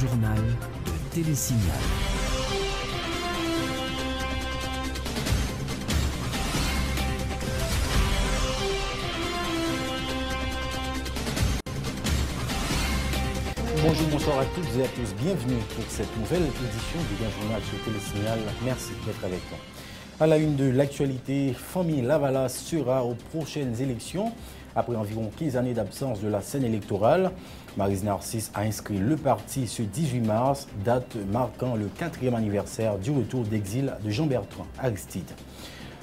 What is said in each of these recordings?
journal de Télésignal. Bonjour, bonsoir à toutes et à tous. Bienvenue pour cette nouvelle édition du Grand Journal sur Télésignal. Merci d'être avec nous. À la une de l'actualité, Famille Lavalas sera aux prochaines élections. Après environ 15 années d'absence de la scène électorale, Maryse Narcisse a inscrit le parti ce 18 mars, date marquant le 4e anniversaire du retour d'exil de Jean-Bertrand Aristide.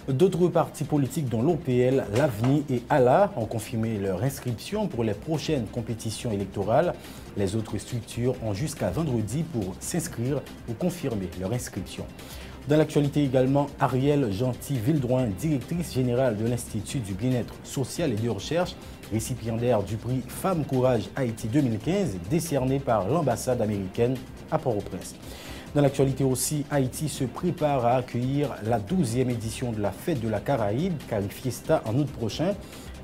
D'autres partis politiques dont l'OPL, l'Avenir et ALA ont confirmé leur inscription pour les prochaines compétitions électorales. Les autres structures ont jusqu'à vendredi pour s'inscrire ou confirmer leur inscription. Dans l'actualité également, Ariel Gentil-Vildroin, directrice générale de l'Institut du bien-être social et de recherche, récipiendaire du prix Femmes Courage Haïti 2015, décerné par l'ambassade américaine à Port-au-Prince. Dans l'actualité aussi, Haïti se prépare à accueillir la 12e édition de la Fête de la Caraïbe, Carifiesta, en août prochain.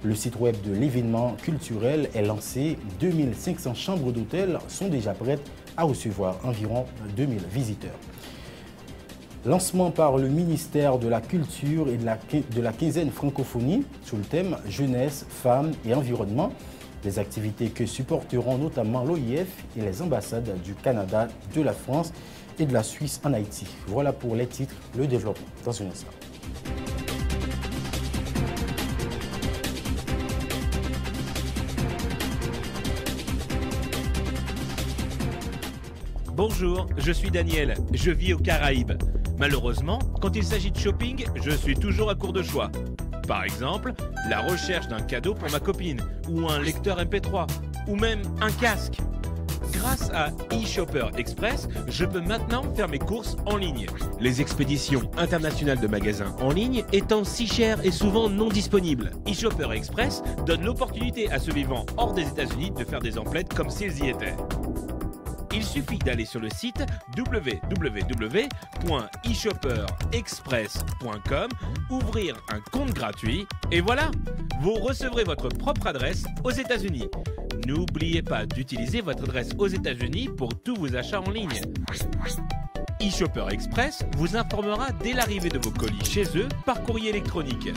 Le site web de l'événement culturel est lancé. 2500 chambres d'hôtel sont déjà prêtes à recevoir environ 2000 visiteurs. Lancement par le ministère de la Culture et de la quinzaine francophonie sous le thème Jeunesse, Femmes et Environnement. Des activités que supporteront notamment l'OIF et les ambassades du Canada, de la France et de la Suisse en Haïti. Voilà pour les titres, le développement dans un instant. Bonjour, je suis Daniel, je vis aux Caraïbes. Malheureusement, quand il s'agit de shopping, je suis toujours à court de choix. Par exemple, la recherche d'un cadeau pour ma copine, ou un lecteur MP3, ou même un casque. Grâce à eShopper Express, je peux maintenant faire mes courses en ligne. Les expéditions internationales de magasins en ligne étant si chères et souvent non disponibles, eShopper Express donne l'opportunité à ceux vivant hors des États-Unis de faire des emplettes comme s'ils y étaient. Il suffit d'aller sur le site www.eshopperexpress.com, ouvrir un compte gratuit et voilà, vous recevrez votre propre adresse aux États-Unis. N'oubliez pas d'utiliser votre adresse aux États-Unis pour tous vos achats en ligne. eShopper Express vous informera dès l'arrivée de vos colis chez eux par courrier électronique.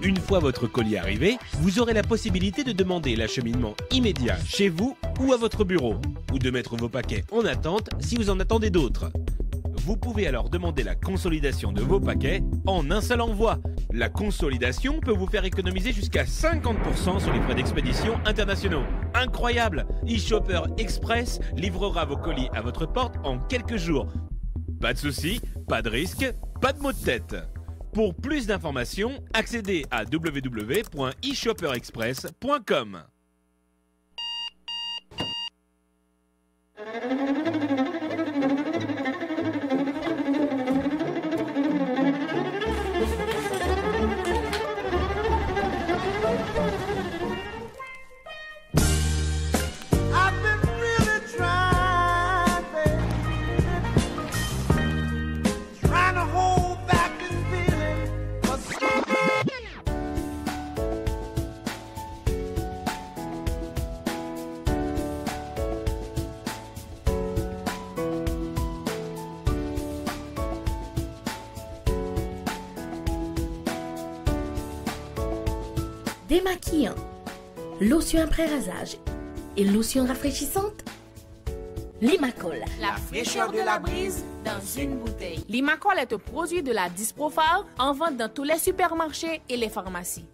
Une fois votre colis arrivé, vous aurez la possibilité de demander l'acheminement immédiat chez vous ou à votre bureau, ou de mettre vos paquets en attente si vous en attendez d'autres. Vous pouvez alors demander la consolidation de vos paquets en un seul envoi. La consolidation peut vous faire économiser jusqu'à 50% sur les frais d'expédition internationaux. Incroyable! eShopper Express livrera vos colis à votre porte en quelques jours. Pas de soucis, pas de risque, pas de maux de tête. Pour plus d'informations, accédez à www.eshopperexpress.com. Démaquillant, lotion après rasage et lotion rafraîchissante. Limacol, la fraîcheur de la brise dans une bouteille. Limacol est un produit de la Disprophar en vente dans tous les supermarchés et les pharmacies.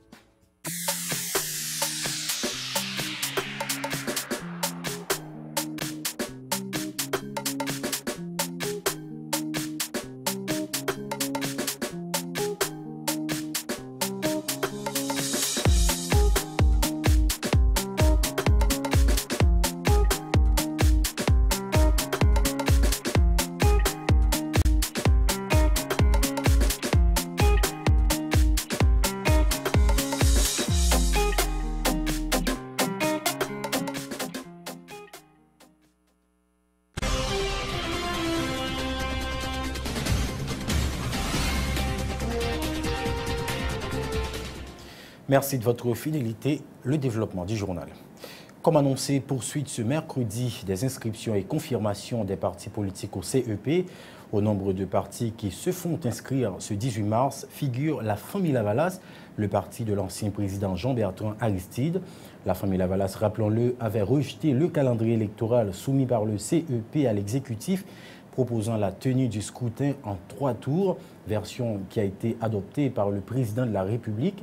Merci de votre fidélité. Le développement du journal. Comme annoncé, poursuite ce mercredi des inscriptions et confirmations des partis politiques au CEP. Au nombre de partis qui se font inscrire ce 18 mars figure la famille Lavalas, le parti de l'ancien président Jean-Bertrand Aristide. La famille Lavalas, rappelons-le, avait rejeté le calendrier électoral soumis par le CEP à l'exécutif, proposant la tenue du scrutin en 3 tours, version qui a été adoptée par le président de la République.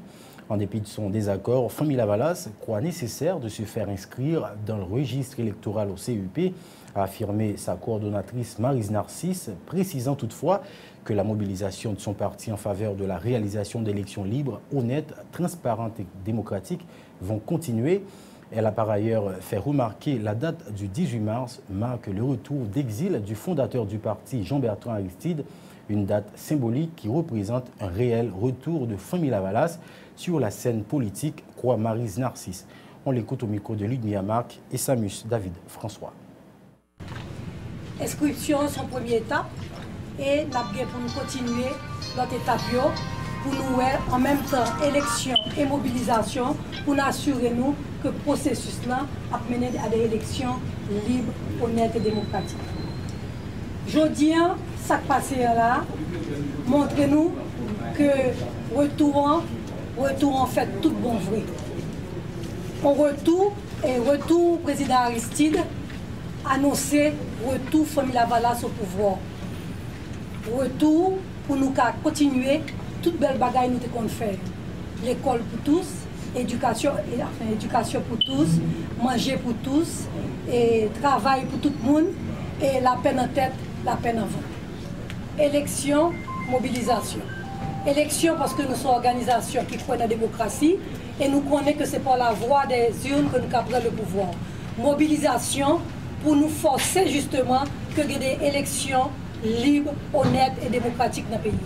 En dépit de son désaccord, famille Lavalas croit nécessaire de se faire inscrire dans le registre électoral au CEP, a affirmé sa coordonnatrice Maryse Narcisse, précisant toutefois que la mobilisation de son parti en faveur de la réalisation d'élections libres, honnêtes, transparentes et démocratiques vont continuer. Elle a par ailleurs fait remarquer la date du 18 mars marque le retour d'exil du fondateur du parti Jean-Bertrand Aristide, une date symbolique qui représente un réel retour de famille Lavalas sur la scène politique, croit Maryse Narcisse. On l'écoute au micro de Ludmilla Marc et Samus David François. Inscription, son première étape, et nous avons pour nous continuer notre étape pour nous en même temps élection et mobilisation pour nous assurer nous que le processus là a mené à des élections libres, honnêtes et démocratiques. Aujourd'hui, ça qui passe là, montre-nous que retour en fait tout bon vrai. On retour président Aristide annoncé retour famille Lavalas au pouvoir. Retour pour nous continuer toute belle bagaille nous qu'on fait. L'école pour tous, éducation pour tous, manger pour tous, et travail pour tout le monde, et la peine en tête, la peine en ventre. Élection, mobilisation. Élection parce que nous sommes organisation qui croit dans la démocratie et nous connaissons que c'est par la voie des urnes que nous capturons le pouvoir. Mobilisation pour nous forcer justement que il y ait des élections libres, honnêtes et démocratiques dans le pays.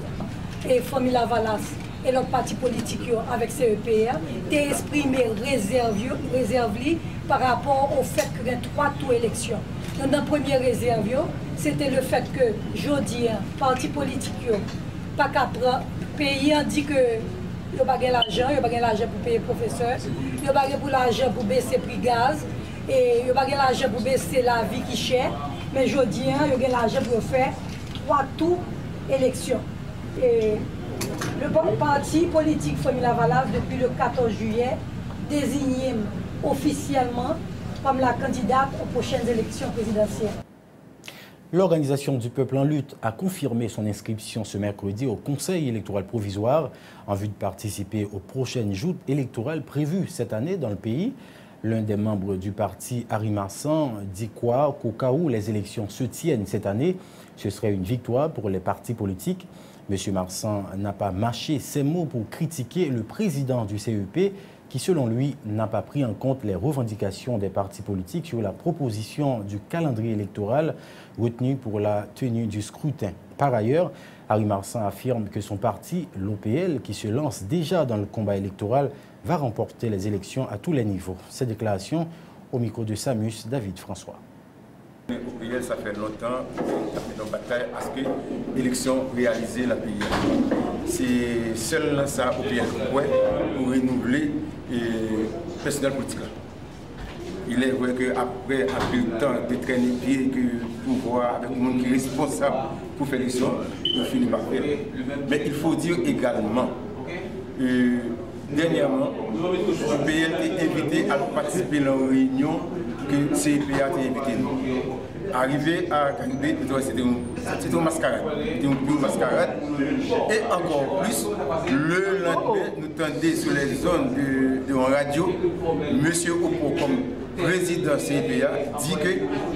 Et famille Lavalas et leurs partis politiques avec CEPR ont exprimé réserve par rapport au fait qu'il y a 3 tours d'élection. Dans la première réserve, c'était le fait que aujourd'hui, partis politiques pas qu'après, le pays a dit que il n'y a pas l'argent pour payer les professeurs, il n'y a pas l'argent pour baisser le prix gaz, et il n'y a pas l'argent pour baisser la vie qui est chère. Mais aujourd'hui, il y a l'argent pour faire 3 tours d'élection. Et le parti politique Famille Lavalas, depuis le 14 juillet, désigné officiellement comme la candidate aux prochaines élections présidentielles. L'Organisation du peuple en lutte a confirmé son inscription ce mercredi au Conseil électoral provisoire en vue de participer aux prochaines joutes électorales prévues cette année dans le pays. L'un des membres du parti, Harry Marsan, dit quoi qu'au cas où les élections se tiennent cette année, ce serait une victoire pour les partis politiques. M. Marsan n'a pas mâché ses mots pour critiquer le président du CEP qui, selon lui, n'a pas pris en compte les revendications des partis politiques sur la proposition du calendrier électoral retenu pour la tenue du scrutin. Par ailleurs, Harry Marsan affirme que son parti, l'OPL, qui se lance déjà dans le combat électoral, va remporter les élections à tous les niveaux. Cette déclaration au micro de Samus David François. L'OPL, ça fait longtemps qu'on a fait une bataille à ce que l'élection réalisée la pays. C'est seul ça OPL pour renouveler le personnel politique. Il est vrai qu'après un peu de temps de traîner pied, que pouvoir avec le monde qui est responsable pour faire l'élection, il finit par faire. Mais il faut dire également, dernièrement, l'OPL est invité à participer à la réunion que CEPA a invité nous. Arrivé à Caribé, c'était une mascarade. C'était une pure mascarade. Et encore plus, le lendemain, nous tendions sur les zones de radio, M. Opo, comme président CEPA, dit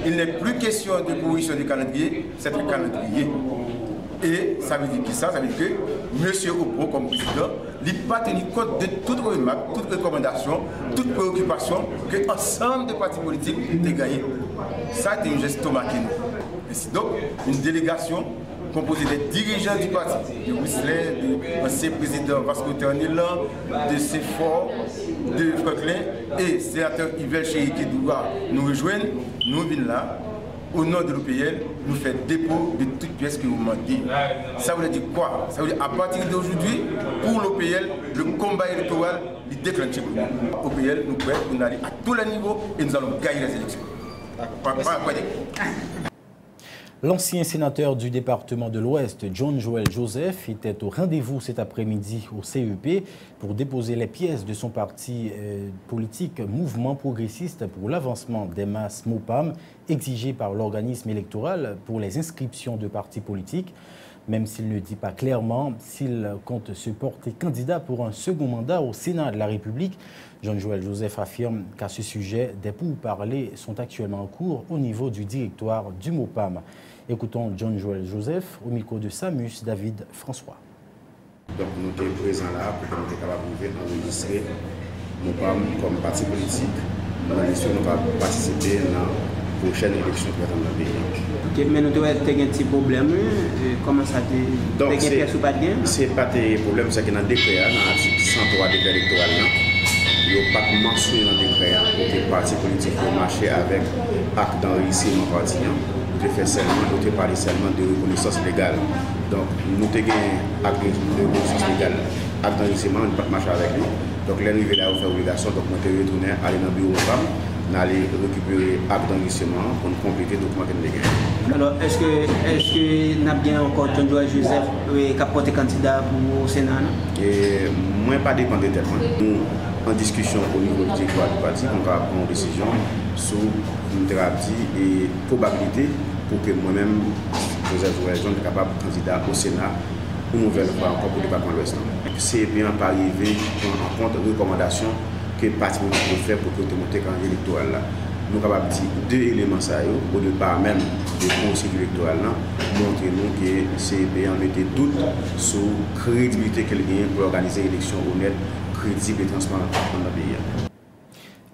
qu'il n'est plus question de correction du calendrier, c'est un calendrier. Et ça veut dire qui ça? Ça veut dire que M. Opo, comme président, n'a pas tenu compte de toute remarque, toute recommandation, toute préoccupation que l'ensemble des partis politiques ont gagné. Ça, c'est une gestion marquée. Donc, une délégation composée des dirigeants du parti, de Whistler, de l'ancien président Vasco Ternilan, de Sefor, de Franklin et sénateur Yves Chéri qui doit nous rejoindre, nous venons là au nom de l'OPL, nous faisons dépôt de toutes pièces que vous demandez. Ça veut dire quoi? Ça veut dire à partir d'aujourd'hui, pour l'OPL, le combat électoral est déclenché. L'OPL, nous pouvons aller à tous les niveaux et nous allons gagner les élections. L'ancien sénateur du département de l'Ouest, John Joel Joseph, était au rendez-vous cet après-midi au CEP pour déposer les pièces de son parti politique Mouvement progressiste pour l'avancement des masses MOPAM exigées par l'organisme électoral pour les inscriptions de partis politiques. Même s'il ne dit pas clairement s'il compte se porter candidat pour un second mandat au Sénat de la République, John Joel Joseph affirme qu'à ce sujet, des pourparlers sont actuellement en cours au niveau du directoire du MOPAM. Écoutons John Joel Joseph au micro de Samus David François. Donc nous sommes présents là pour nous être capables d'enregistrer MOPAM comme parti politique. Nous allons participer à la prochaine élection présidentielle dans le pays. Okay, mais nous avons un petit problème. Comment ça te donc, pièce ou pas de gain? Ce n'est pas un problème, c'est que dans le décret, dans l'article 103 décret électoral, il n'y a pas de mentionné dans le décret pour que les partis politiques marchent avec acte d'enrichissement parti. Nous te parlé seulement de reconnaissance légale. Donc, nous avons acte de reconnaissance légale, acte d'enrichissement, nous ne pouvons pas marcher avec lui. Donc, l'arrivée là, on fait obligation, donc nous devons retourner aller dans le bureau de femme, nous allons récupérer acte d'enrichissement pour nous compléter le document que nous avons. Alors, est-ce que nous avons bien encore John Joel Joseph qui a porté candidat pour le Sénat? Moi, pas dépendre tellement. Nous, en discussion au niveau du directoire du parti, on va prendre une décision sur une thérapie et probabilité pour que moi-même, Joseph Joel John, soit capable de candidat au Sénat une nouvelle fois encore pour le département de l'Ouest. C'est bien pas arrivé en compte de recommandations que le parti peut faire pour que nous monter candidat électoral. Nous sommes capables de dire deux éléments au départ même du conseil électoral, montrer nous que CEP en mettait doute sur la crédibilité qu'elle gagne pour organiser une élection honnête, crédible et transparente dans le pays.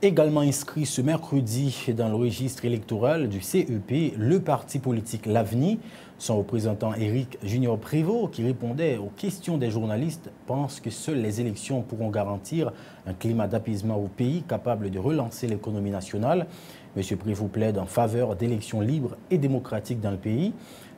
Également inscrit ce mercredi dans le registre électoral du CEP, le parti politique L'Avenir. Son représentant Éric Junior Prévost, qui répondait aux questions des journalistes, pense que seules les élections pourront garantir un climat d'apaisement au pays capable de relancer l'économie nationale. M. Prévost plaide en faveur d'élections libres et démocratiques dans le pays.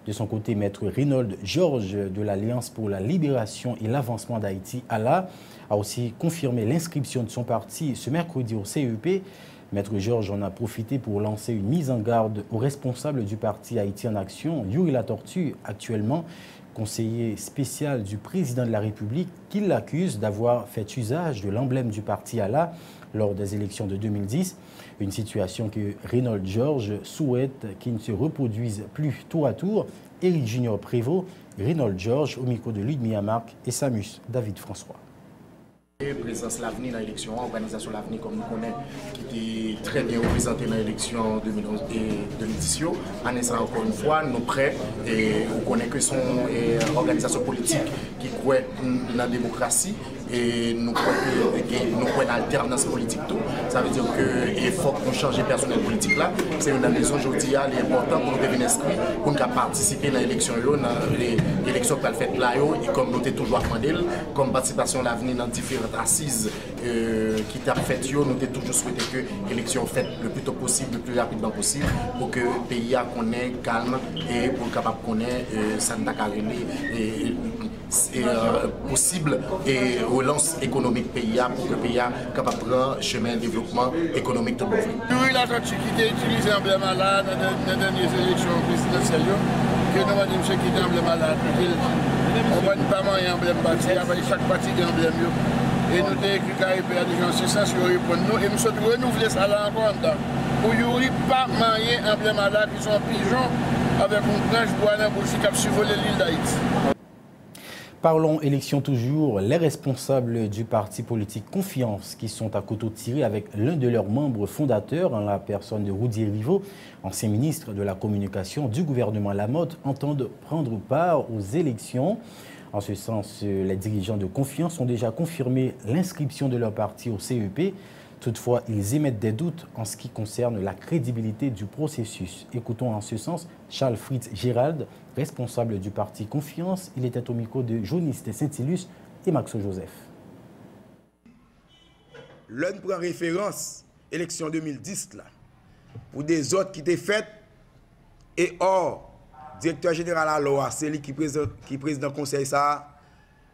De son côté, Maître Reynold Georges de l'Alliance pour la libération et l'avancement d'Haïti, ALA, a aussi confirmé l'inscription de son parti ce mercredi au CEP. Maître Georges en a profité pour lancer une mise en garde aux responsables du parti Haïti en Action, Yuri Latortue, actuellement conseiller spécial du président de la République, qui l'accuse d'avoir fait usage de l'emblème du parti ALA lors des élections de 2010. Une situation que Reynold Georges souhaite qu'il ne se reproduise plus tour à tour. Éric Junior Prévost, Reynold Georges, au micro de Ludmilla Marc et Samus David François. Présence L'Avenir dans l'élection, organisation L'Avenir comme nous connaissons, qui était très bien représentée dans l'élection 2011 et 2010. En instant encore une fois, nous prêts et on connaît que son organisation politique qui croit dans la démocratie et nous croyons dans l'alternance politique tout. Ça veut dire qu'il faut que nous changions le personnel politique là. C'est une raison aujourd'hui important pour nous devenir inscrits, pour nous participer dans l'élection, dans l'élection que nous faite là, et comme nous avons toujours demandé, comme participation L'Avenir dans différentes assises qui t'a fait, nous avons toujours souhaité que l'élection faite le plus tôt possible, le plus rapidement possible, pour que le pays connaisse calme et pour capable connaître Santa Carolina possible et relance économique pays pour que le pays capable de prendre chemin de développement économique de bon. Oui, la Tortue qui a utilisé l'emblème malade dans les dernières élections présidentielles, que nous avons dit monsieur qui est emblème malade, on ne va pas manger emblème parti, chaque parti a un emblème. Et nous avons écrit KIP à des gens, c'est ça sur répondre nous, et nous sommes renouveler ça là encore en temps. Pour y avoir pas manger emblème malade, qui sont pigeons avec une branche bois dans la bouche qui a survolé l'île d'Haïti. Parlons élection toujours. Les responsables du parti politique Confiance qui sont à couteau tiré avec l'un de leurs membres fondateurs, en la personne de Roudier Rivaux, ancien ministre de la Communication du gouvernement Lamotte, entendent prendre part aux élections. En ce sens, les dirigeants de Confiance ont déjà confirmé l'inscription de leur parti au CEP. Toutefois, ils émettent des doutes en ce qui concerne la crédibilité du processus. Écoutons en ce sens Charles Fritz Gérald, responsable du parti Confiance. Il était au micro de Journiste Saint-Ilus et Maxo Joseph. L'un prend référence, élection 2010, là, pour des autres qui étaient faites Et or, directeur général à l'OA, c'est lui qui président conseil ça,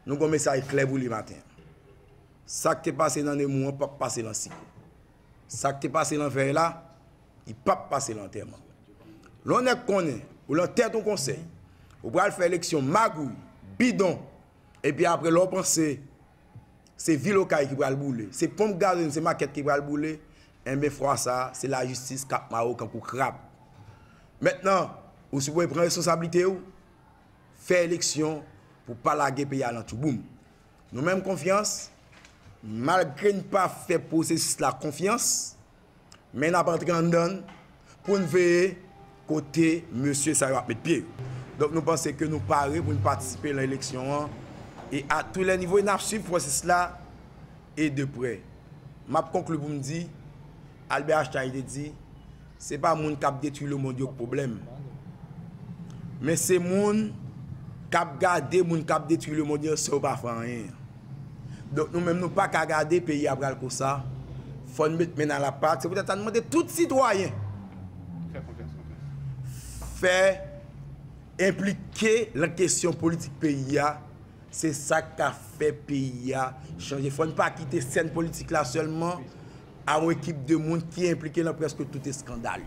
nous avons un message clair pour le matin. Ça qui est passé dans les mois, pas passer dans le cycle. Ça qui est passé dans le verre là, il ne peut pas passer dans l'enterrement. L'on est connaît, ou l'enterre ton conseil, ou pour faire élection magouille, bidon, et puis après l'on pense c'est Vilocaille qui va le bouler, c'est Pompe Gazon, c'est Maquette qui va le bouler, et bien fois ça, c'est la justice qui a marqué comme crabe. Maintenant, vous pouvez prendre responsabilité ou faire élection pour ne pas laguer pays à tout boum. Nous même confiance, malgré ne pas faire processus la confiance, mais nous avons entré en donne pour nous veiller côté monsieur ça va mettre pied. Donc nous pensons que nous parons pour nous participer à l'élection et à tous les niveaux, nous avons suivi le processus là et de près. Je conclue pour me dire, Albert Einstein a dit, ce n'est pas le monde qui a détruit le monde qui a problème. Mais c'est le monde qui a gardé le monde qui a détruit le monde qui n'a pas fait rien. Donc nous-mêmes, nous ne pouvons pas garder le pays après comme ça. Il faut nous mettre maintenant à la part. C'est peut-être à demander tout citoyen. Faire impliquer la question politique pays. C'est ça qui a fait pays changer. Il ne faut pas quitter cette scène politique là seulement à une équipe de monde qui est impliquée dans presque tous les scandales.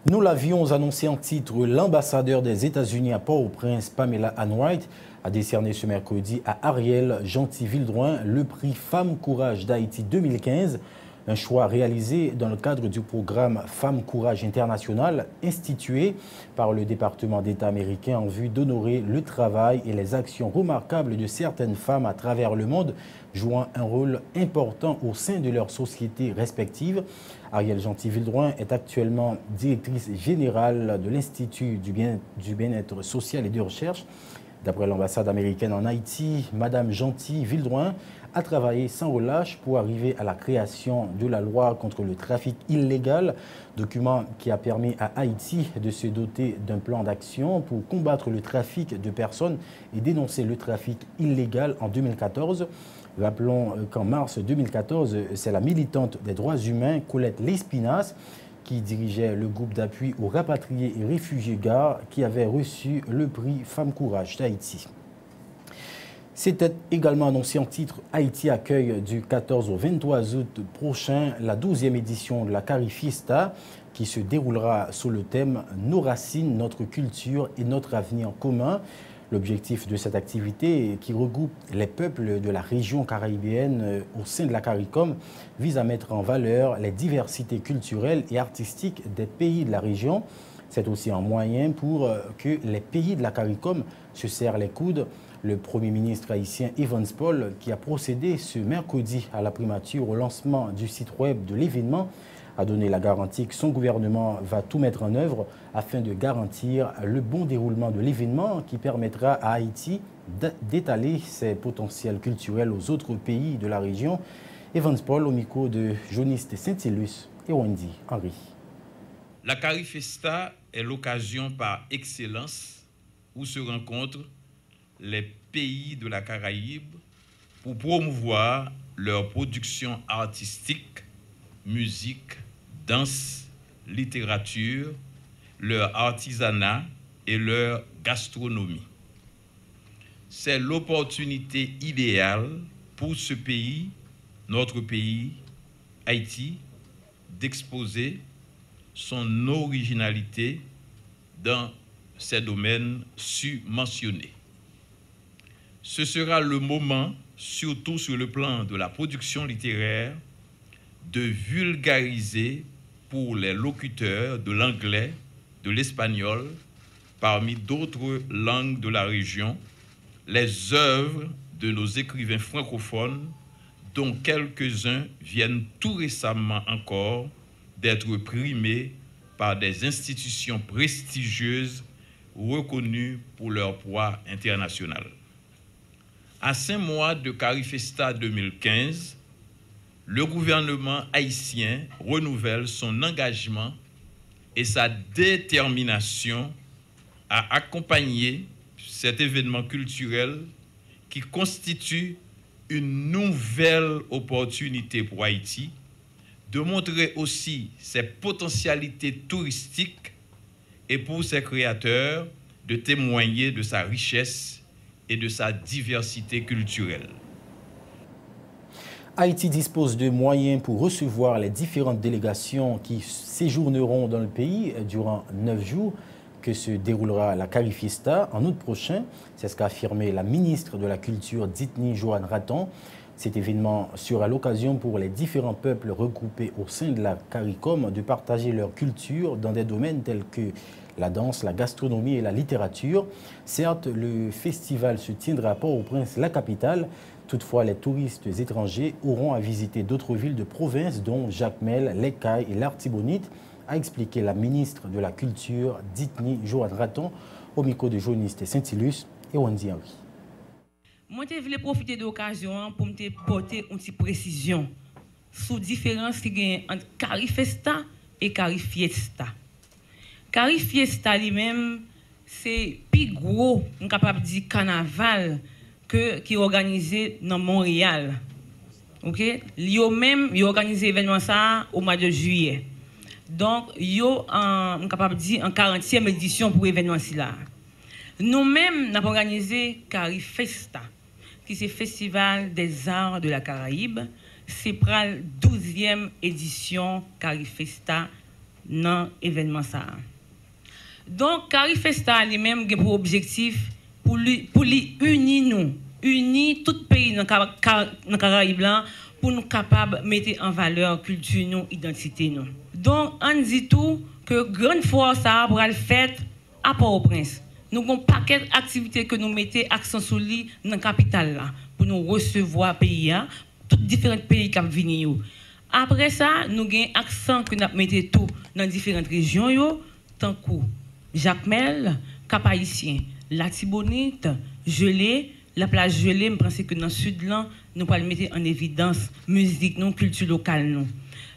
Nous l'avions annoncé en titre, l'ambassadeur des États-Unis à Port-au-Prince, Pamela Anwright, a décerné ce mercredi à Ariel Gentil-Vildroin le prix Femmes Courage d'Haïti 2015, un choix réalisé dans le cadre du programme Femmes Courage International institué par le département d'État américain en vue d'honorer le travail et les actions remarquables de certaines femmes à travers le monde jouant un rôle important au sein de leurs sociétés respectives. Ariel Gentil-Vildroin est actuellement directrice générale de l'Institut du bien-être social et de recherche. D'après l'ambassade américaine en Haïti, Madame Gentil-Vildroin a travaillé sans relâche pour arriver à la création de la loi contre le trafic illégal, document qui a permis à Haïti de se doter d'un plan d'action pour combattre le trafic de personnes et dénoncer le trafic illégal en 2014. Rappelons qu'en mars 2014, c'est la militante des droits humains Colette Lespinasse qui dirigeait le groupe d'appui aux rapatriés et réfugiés Gare qui avait reçu le prix Femmes Courage d'Haïti. C'était également annoncé en titre, Haïti accueille du 14 au 23 août prochain la 12e édition de la Carifiesta qui se déroulera sous le thème « Nos racines, notre culture et notre avenir commun ». L'objectif de cette activité, qui regroupe les peuples de la région caribéenne au sein de la CARICOM, vise à mettre en valeur les diversités culturelles et artistiques des pays de la région. C'est aussi un moyen pour que les pays de la CARICOM se serrent les coudes. Le Premier ministre haïtien Evans Paul, qui a procédé ce mercredi à la primature au lancement du site web de l'événement, a donné la garantie que son gouvernement va tout mettre en œuvre afin de garantir le bon déroulement de l'événement qui permettra à Haïti d'étaler ses potentiels culturels aux autres pays de la région. Evans Paul au micro de Joniste Saint-Ilus et Wendy Henry. La Carifesta est l'occasion par excellence où se rencontrent les pays de la Caraïbe pour promouvoir leur production artistique, musique, danse, littérature, leur artisanat et leur gastronomie. C'est l'opportunité idéale pour ce pays, notre pays, Haïti, d'exposer son originalité dans ces domaines submentionnés. Ce sera le moment, surtout sur le plan de la production littéraire, de vulgariser pour les locuteurs de l'anglais, de l'espagnol, parmi d'autres langues de la région, les œuvres de nos écrivains francophones, dont quelques-uns viennent tout récemment encore d'être primés par des institutions prestigieuses reconnues pour leur poids international. À 5 mois de Carifesta 2015, le gouvernement haïtien renouvelle son engagement et sa détermination à accompagner cet événement culturel qui constitue une nouvelle opportunité pour Haïti de montrer aussi ses potentialités touristiques et pour ses créateurs de témoigner de sa richesse et de sa diversité culturelle. Haïti dispose de moyens pour recevoir les différentes délégations qui séjourneront dans le pays durant 9 jours que se déroulera la Carifiesta en août prochain. C'est ce qu'a affirmé la ministre de la Culture, Ditni Joanne Raton. Cet événement sera l'occasion pour les différents peuples regroupés au sein de la CARICOM de partager leur culture dans des domaines tels que la danse, la gastronomie et la littérature. Certes, le festival se tiendra à Port-au-Prince, la capitale. Toutefois, les touristes étrangers auront à visiter d'autres villes de province, dont Jacmel, l'Écaille et l'Artibonite, a expliqué la ministre de la Culture, Ditni Joanne Raton, au micro de journaliste Saint-Ilus et Wendy Henry. Moi, je voulais profiter de l'occasion pour me porter une petite précision sur la différence qu'il y a entre Carifesta et Carifiesta. Carifiesta lui-même, c'est plus gros, on est capable de dire carnaval qui est organisé dans Montréal. OK? Yo même, yo organisé l'événement ça au mois de juillet. Donc, yo on est capable de dire en 40e édition pour l'événement là. Nous-mêmes, nous avons organisé Carifesta, qui c'est Festival des Arts de la Caraïbe. C'est pour la 12e édition Carifesta dans l'événement ça. Donc, Carifesta lui-même a pour objectif pour unir tout le pays dans le Caraïbe pour nous capables de mettre en valeur culture, nous, identité. Nous. Donc, on dit tout que grande force ça pour le faire à Port-au-Prince. Nous avons un paquet d'activités que nous mettons accent sur lui dans la capitale là, pour nous recevoir pays, tous les différents pays qui viennent. Après ça, nous avons un accent que nous mettons tout dans différentes régions, tant que Jacmel, Cap-Haïtien, l'Artibonite, Gelée, la plage Gelée, je pense que dans le sud là, nous allons mettre en évidence musique, non, culture locale. Non.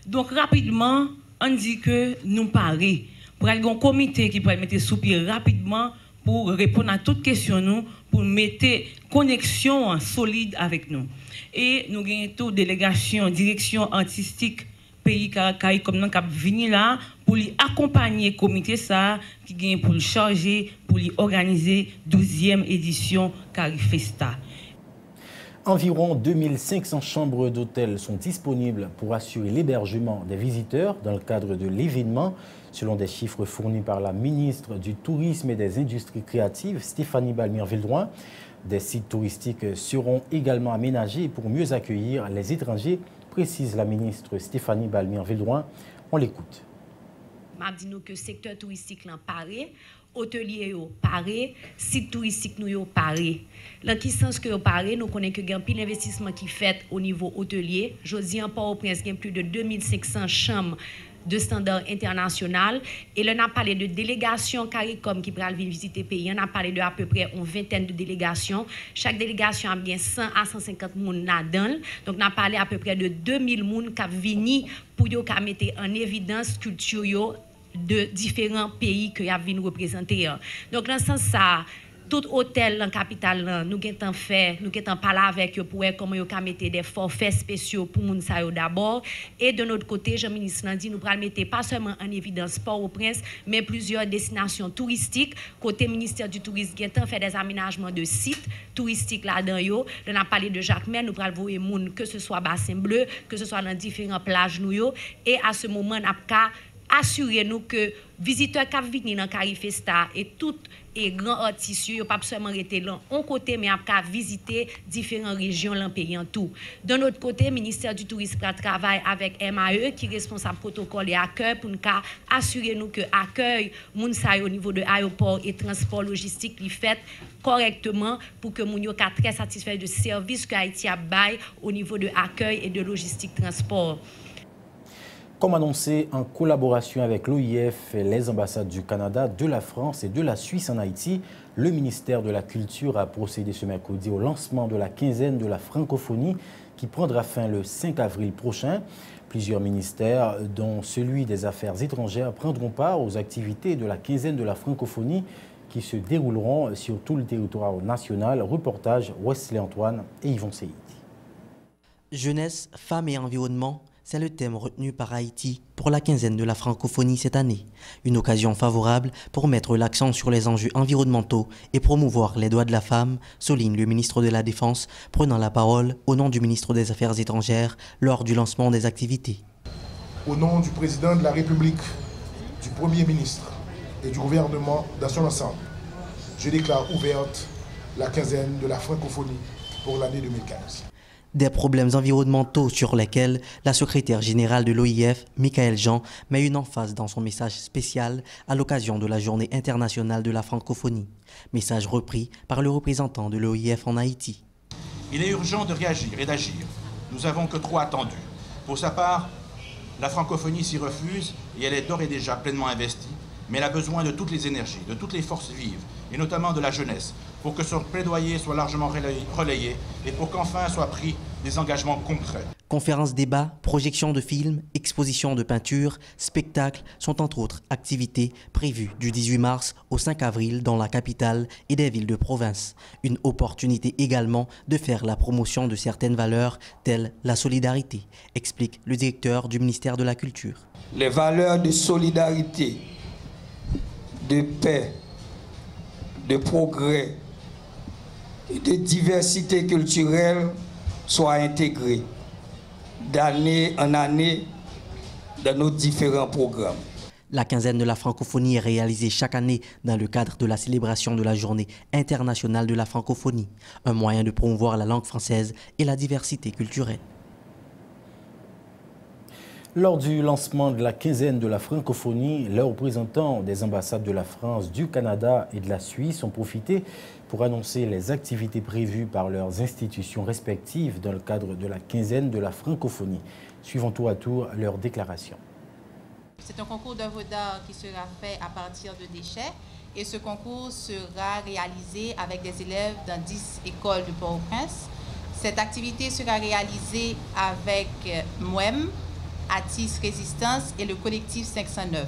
Donc rapidement, on dit que nous parlons pour aller un comité qui pourrait mettre sous pied rapidement pour répondre à toutes questions, nous, pour mettre connexion solide avec nous. Et nous avons toute délégation, direction artistique, pays Caraïbes comme nous qui venir là pour lui accompagner le comité ça qui gagne pour le charger pour lui organiser 12e édition Carifesta. Environ 2500 chambres d'hôtel sont disponibles pour assurer l'hébergement des visiteurs dans le cadre de l'événement, selon des chiffres fournis par la ministre du Tourisme et des Industries créatives, Stéphanie Balmire-Vildroin. Des sites touristiques seront également aménagés pour mieux accueillir les étrangers, précise la ministre Stéphanie Balmire-Vildroin. On l'écoute. Je dis que le secteur touristique là paré, hôtelier yo paré, site touristique nous yo paré. Dans qui sens que yo paré, nous connaissons que il y a un pile d'investissement qui fait au niveau hôtelier. Jodi en Port-au-Prince, il y a plus de 2500 chambres de standard international. Et là, on a parlé de délégations CARICOM qui pourraient venir visiter le pays. On a parlé de à peu près une vingtaine de délégations. Chaque délégation a bien 100 à 150 personnes là-dedans. Donc, on a parlé à peu près de 2000 personnes qui viennent pour mettre en évidence culture de différents pays que y a venus représenter. Donc, dans ce sens, ça, tout hôtel dans la capitale, nous avons fait, nous avons parlé avec eux pour voir comment ils mettre des forfaits spéciaux pour les gens d'abord. Et de notre côté, Jean-Ministre l'a dit, nous allons mettre pas seulement en évidence Port-au-Prince, mais plusieurs destinations touristiques. Côté ministère du Tourisme, nous avons fait des aménagements de sites touristiques là-dedans. On a parlé de Jacmel, nous allons voir les gens, que ce soit Bassin Bleu, que ce soit dans différentes plages. Et à ce moment, nous avons assurez-nous que visiteurs qui viennent dans Carifesta et tous les grands artistes, ils ne pas seulement rester là en côté, mais à visiter différentes régions dans le pays en tout. De notre côté, le ministère du Tourisme travaille avec MAE, qui est responsable protocole et accueil, pour nous assurer que l'accueil au niveau de l'aéroport et transport logistique est fait correctement pour que nous soyons très satisfaits du service que Haïti a bail au niveau de l'accueil et de logistique transport. Comme annoncé, en collaboration avec l'OIF et les ambassades du Canada, de la France et de la Suisse en Haïti, le ministère de la Culture a procédé ce mercredi au lancement de la quinzaine de la francophonie qui prendra fin le 5 avril prochain. Plusieurs ministères, dont celui des Affaires étrangères, prendront part aux activités de la quinzaine de la francophonie qui se dérouleront sur tout le territoire national. Reportage Wesley Antoine et Yvon Seyid. Jeunesse, femmes et environnement, C'est le thème retenu par Haïti pour la quinzaine de la francophonie cette année. Une occasion favorable pour mettre l'accent sur les enjeux environnementaux et promouvoir les droits de la femme, souligne le ministre de la Défense, prenant la parole au nom du ministre des Affaires étrangères lors du lancement des activités. Au nom du président de la République, du Premier ministre et du gouvernement dans son ensemble, je déclare ouverte la quinzaine de la francophonie pour l'année 2015. Des problèmes environnementaux sur lesquels la secrétaire générale de l'OIF, Michaël Jean, met une emphase dans son message spécial à l'occasion de la Journée internationale de la francophonie. Message repris par le représentant de l'OIF en Haïti. Il est urgent de réagir et d'agir. Nous n'avons que trop attendu. Pour sa part, la francophonie s'y refuse et elle est d'ores et déjà pleinement investie. Mais elle a besoin de toutes les énergies, de toutes les forces vives, et notamment de la jeunesse, pour que son plaidoyer soit largement relayé et pour qu'enfin soient pris des engagements concrets. Conférences, débats, projections de films, expositions de peinture, spectacles sont entre autres activités prévues du 18 mars au 5 avril dans la capitale et des villes de province. Une opportunité également de faire la promotion de certaines valeurs telles la solidarité, explique le directeur du ministère de la Culture. Les valeurs de solidarité, de paix, de progrès et de diversité culturelle soient intégrées d'année en année dans nos différents programmes. La quinzaine de la francophonie est réalisée chaque année dans le cadre de la célébration de la Journée internationale de la francophonie, un moyen de promouvoir la langue française et la diversité culturelle. Lors du lancement de la quinzaine de la francophonie, les représentants des ambassades de la France, du Canada et de la Suisse ont profité pour annoncer les activités prévues par leurs institutions respectives dans le cadre de la quinzaine de la francophonie. Suivons tour à tour leurs déclarations. C'est un concours d'œuvres d'art qui sera fait à partir de déchets et ce concours sera réalisé avec des élèves dans 10 écoles de Port-au-Prince. Cette activité sera réalisée avec MOEM, Atis Résistance et le collectif 509.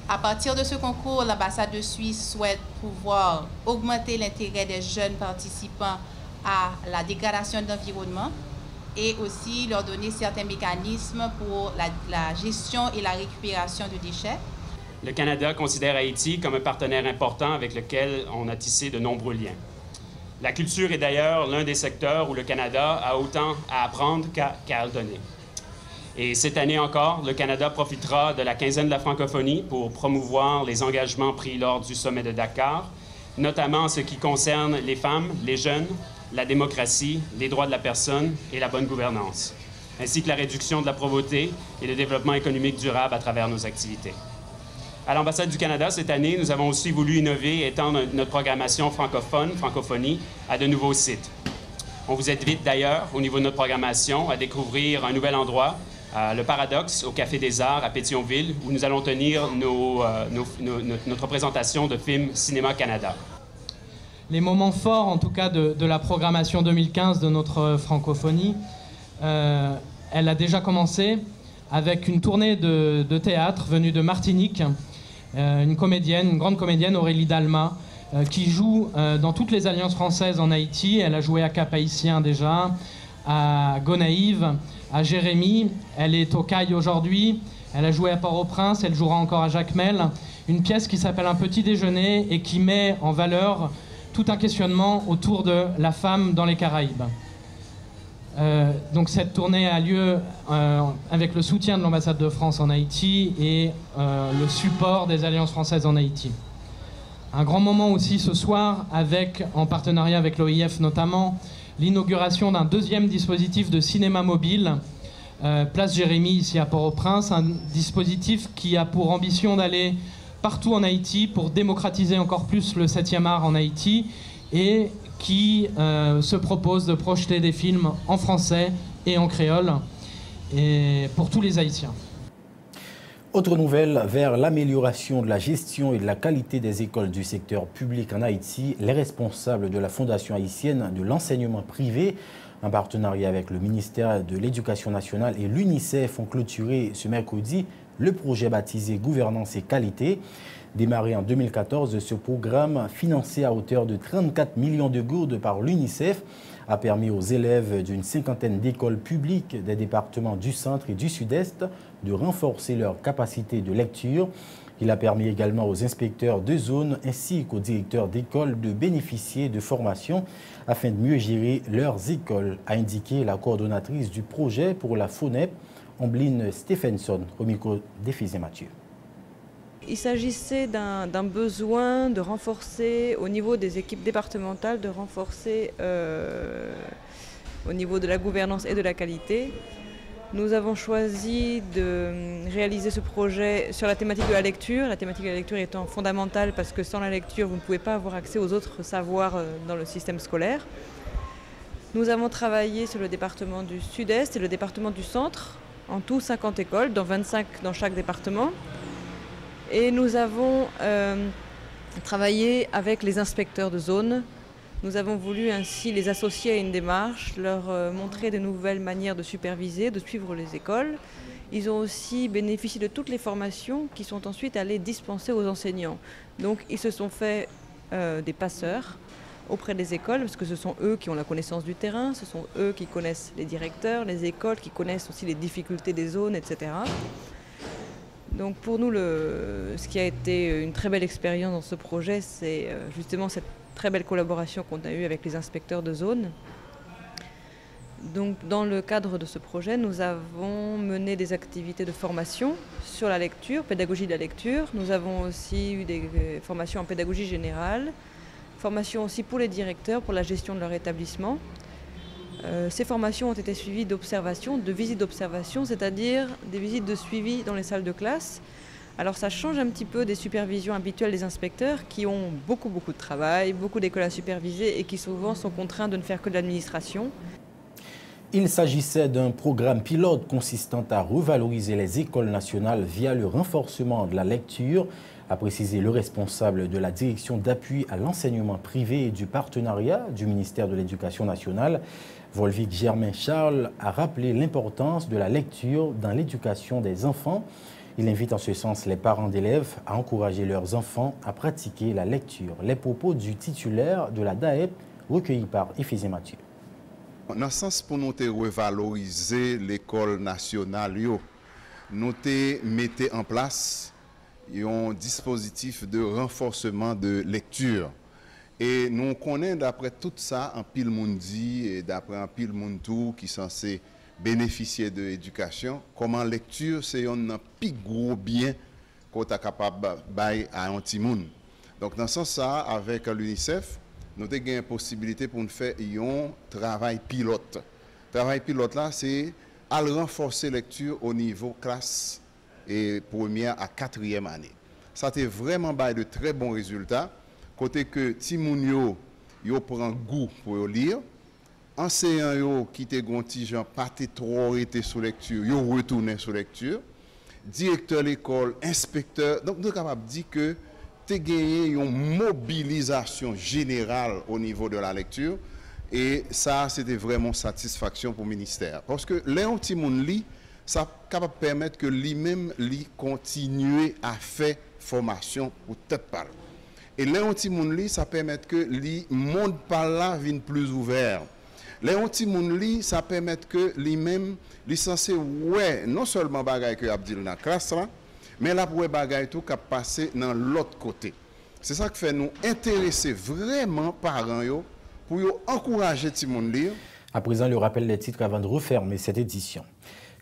À partir de ce concours, l'ambassade de Suisse souhaite pouvoir augmenter l'intérêt des jeunes participants à la dégradation de l'environnement et aussi leur donner certains mécanismes pour la gestion et la récupération de déchets. Le Canada considère Haïti comme un partenaire important avec lequel on a tissé de nombreux liens. La culture est d'ailleurs l'un des secteurs où le Canada a autant à apprendre qu'à donner. Et cette année encore, le Canada profitera de la quinzaine de la francophonie pour promouvoir les engagements pris lors du sommet de Dakar, notamment en ce qui concerne les femmes, les jeunes, la démocratie, les droits de la personne et la bonne gouvernance, ainsi que la réduction de la pauvreté et le développement économique durable à travers nos activités. À l'ambassade du Canada, cette année, nous avons aussi voulu innover et étendre notre programmation francophonie, à de nouveaux sites. On vous invite d'ailleurs, au niveau de notre programmation, à découvrir un nouvel endroit, le Paradoxe, au Café des Arts à Pétionville, où nous allons tenir notre présentation de film Cinéma Canada. Les moments forts, en tout cas, de la programmation 2015 de notre francophonie, elle a déjà commencé avec une tournée de théâtre venue de Martinique, une grande comédienne, Aurélie Dalma, qui joue dans toutes les alliances françaises en Haïti. Elle a joué à Cap-Haïtien déjà, à Gonaïve, à Jérémy. Elle est au CAI aujourd'hui. Elle a joué à Port-au-Prince. Elle jouera encore à Jacmel. Une pièce qui s'appelle Un petit déjeuner et qui met en valeur tout un questionnement autour de la femme dans les Caraïbes. Donc cette tournée a lieu avec le soutien de l'ambassade de France en Haïti et le support des alliances françaises en Haïti. Un grand moment aussi ce soir, en partenariat avec l'OIF notamment, l'inauguration d'un deuxième dispositif de cinéma mobile, Place Jérémy, ici à Port-au-Prince, un dispositif qui a pour ambition d'aller partout en Haïti pour démocratiser encore plus le 7e art en Haïti et qui se propose de projeter des films en français et en créole et pour tous les Haïtiens. Autre nouvelle, vers l'amélioration de la gestion et de la qualité des écoles du secteur public en Haïti, les responsables de la Fondation haïtienne de l'enseignement privé, en partenariat avec le ministère de l'Éducation nationale et l'UNICEF, ont clôturé ce mercredi le projet baptisé Gouvernance et qualité. Démarré en 2014, ce programme, financé à hauteur de 34 millions de gourdes par l'UNICEF, a permis aux élèves d'une cinquantaine d'écoles publiques des départements du centre et du sud-est de renforcer leur capacité de lecture. Il a permis également aux inspecteurs de zone ainsi qu'aux directeurs d'école de bénéficier de formations afin de mieux gérer leurs écoles, a indiqué la coordonnatrice du projet pour la FONEP, Ambline Stephenson, au micro d'Éphésiens Mathieu. Il s'agissait d'un besoin de renforcer au niveau des équipes départementales, de renforcer au niveau de la gouvernance et de la qualité. Nous avons choisi de réaliser ce projet sur la thématique de la lecture étant fondamentale parce que sans la lecture, vous ne pouvez pas avoir accès aux autres savoirs dans le système scolaire. Nous avons travaillé sur le département du Sud-Est et le département du Centre, en tout 50 écoles, dont 25 dans chaque département. Et nous avons travaillé avec les inspecteurs de zone. Nous avons voulu ainsi les associer à une démarche, leur montrer de nouvelles manières de superviser, de suivre les écoles. Ils ont aussi bénéficié de toutes les formations qui sont ensuite allées dispenser aux enseignants. Donc ils se sont fait des passeurs auprès des écoles, parce que ce sont eux qui ont la connaissance du terrain, ce sont eux qui connaissent les directeurs, les écoles, qui connaissent aussi les difficultés des zones, etc. Donc pour nous, ce qui a été une très belle expérience dans ce projet, c'est justement cette très belle collaboration qu'on a eue avec les inspecteurs de zone. Donc dans le cadre de ce projet, nous avons mené des activités de formation sur la lecture, pédagogie de la lecture. Nous avons aussi eu des formations en pédagogie générale, formations aussi pour les directeurs, pour la gestion de leur établissement. Ces formations ont été suivies d'observations, de visites d'observation, c'est-à-dire des visites de suivi dans les salles de classe. Alors ça change un petit peu des supervisions habituelles des inspecteurs qui ont beaucoup de travail, beaucoup d'écoles à superviser et qui souvent sont contraints de ne faire que de l'administration. Il s'agissait d'un programme pilote consistant à revaloriser les écoles nationales via le renforcement de la lecture, a précisé le responsable de la direction d'appui à l'enseignement privé et du partenariat du ministère de l'Éducation nationale. Volvic Germain Charles a rappelé l'importance de la lecture dans l'éducation des enfants. Il invite en ce sens les parents d'élèves à encourager leurs enfants à pratiquer la lecture. Les propos du titulaire de la DAEP recueillis par Éphésiens Mathieu. Dans le sens pour nous revaloriser l'école nationale, nous mettons en place un dispositif de renforcement de lecture. Et nous connaissons d'après tout ça en pile mundi et d'après un pile monde qui sont censés bénéficier de l'éducation, comment lecture c'est un plus gros bien qu'on est capable de bailler à un petit monde. Donc dans ce sens ça, avec l'UNICEF, nous avons une possibilité pour nous faire un travail pilote. Le travail pilote là, c'est à renforcer la lecture au niveau classe et première à quatrième année. Ça a vraiment de très bons résultats. Côté que Timoun yo prend goût pour lire, enseignants qui te gontigeant pas trop été sous lecture, yo retourner sous lecture, directeur de l'école, inspecteur, donc nous sommes capables de dire que tu as gagné une mobilisation générale au niveau de la lecture et ça c'était vraiment satisfaction pour le ministère parce que Léon Timoun lit, ça capable permettre que lui-même continue à faire formation pour tête parle. Et Léon Timoun lit, ça permet que le monde par là vienne plus ouvert. Léon Timoun lit, ça permet que lui-même, il est censé, ouais, non seulement bagaille que Abdil dans la classe là, mais là pour bagaille tout qui a passé dans l'autre côté. C'est ça qui fait nous intéresser vraiment parents yo pour encourager Timoun lire. À présent, le rappel des titres avant de refermer cette édition.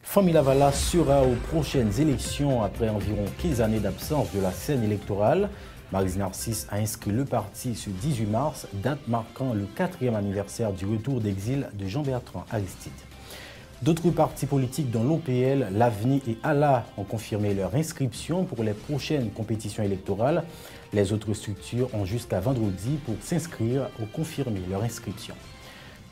Famille Lavala sera aux prochaines élections après environ 15 années d'absence de la scène électorale. Maryse Narcisse a inscrit le parti ce 18 mars, date marquant le 4e anniversaire du retour d'exil de Jean-Bertrand Aristide. D'autres partis politiques dont l'OPL, l'AVNI et ALA ont confirmé leur inscription pour les prochaines compétitions électorales. Les autres structures ont jusqu'à vendredi pour s'inscrire ou confirmer leur inscription.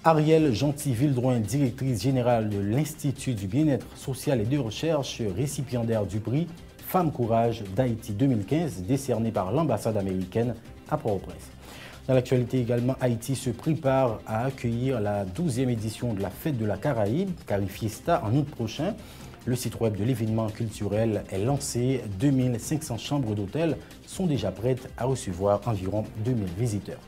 Ariel Gentil-Vildroin, directrice générale de l'Institut du bien-être social et de recherche, récipiendaire du prix Femme Courage d'Haïti 2015, décerné par l'ambassade américaine à Port-au-Prince. Dans l'actualité également, Haïti se prépare à accueillir la 12e édition de la Fête de la Caraïbe, Carifiesta, en août prochain. Le site web de l'événement culturel est lancé. 2500 chambres d'hôtel sont déjà prêtes à recevoir environ 2000 visiteurs.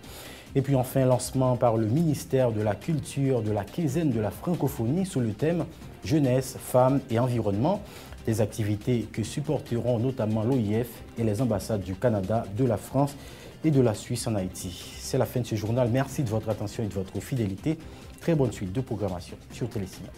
Et puis enfin, lancement par le ministère de la Culture de la quinzaine de la francophonie sous le thème Jeunesse, femmes et environnement. Des activités que supporteront notamment l'OIF et les ambassades du Canada, de la France et de la Suisse en Haïti. C'est la fin de ce journal. Merci de votre attention et de votre fidélité. Très bonne suite de programmation sur Télésignal.